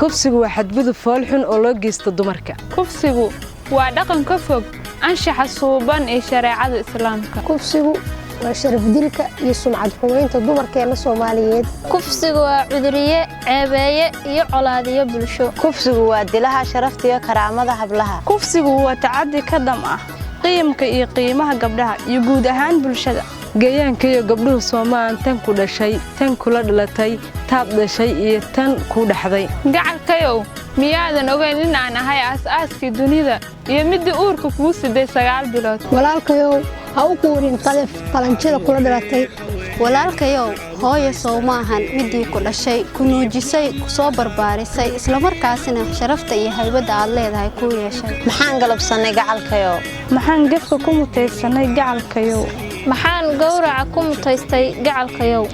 kufsigu waa xadgudub fool xun oo loo geysto dumarka. kufsigu waa dhaqan ka fog anshaxa suuban ee shareecada islaamka. kufsigu waa sharaf dilka iyo sumcad xumeynta dumarkeena Soomaaliyeed. kufsigu waa cuduriye ceebeeye iyo colaadiyo bulsho. kufsigu waa dilaha sharafta iyo karaamada hablaha. kufsigu waa tacaddi ka dam ah qiimka iyo qiimaha gabdhaha iyo guud ahaan bulshada. gayaanka iyo gabdhuhu Soomaaliland tan ku dhashay tan kula dhalatay taab dhashay iyo tan ku dhaxday. gacalkayow miyaadan ogeyn in aan ahay aasaaskii dunida iyo midii uurka kugu siday 9 bilood. walaalkayow ha u quurin qalaf qalanjada kula dhalatay. walaalkayow hooyo Soomahan midii ku dhashay ku nuujisay ku soo barbaarisay isla markaasina sharafta iyo haybada aad leedahay ku yeeshay. maxaan galabsanay gacalkayow maxaan gefka ku mutaysanay gacalkayow maxaan gowraca ku mutaystay gacalkayow.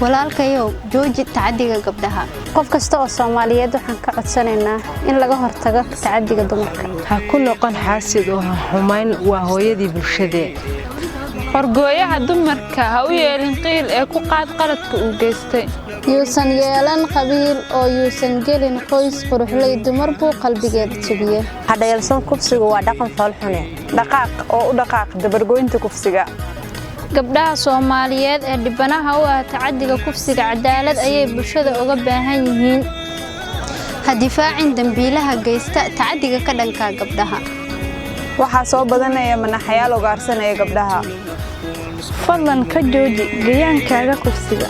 walaalkayow jooji tacadiga gabdhaha. qof kasta oo Soomaaliyeed waxaan ka codsanaynaa in laga hortago tacadiga dumarka. ha ku noqon xaasid oo xumayn waa hooyadii bulshada. horgooyaha dumarka ha u yeelin qiil ee ku qaad qaladka uu geystay. yuusan yeelan qabiil oo yuusan gelin qoys quruxley dumar buu qalbigeeda jabiye. hadheelsan kufsigu waa dhaqan fool xun. dhaqaaq oo u dhaqaaq dabargoynta kufsiga. gabdhaha Soomaaliyeed ee dhibanaha u ah tacadiga kufsiga cadaalad ayay bulshada uga baahan yihiin. ha difaacin dambiilaha geysta tacadiga ka dhanka gabdhaha. waxaa soo badanaya manaxayaal ugaarsanaya gabdhaha. fadlan ka jooji gayaankaaga kufsiga.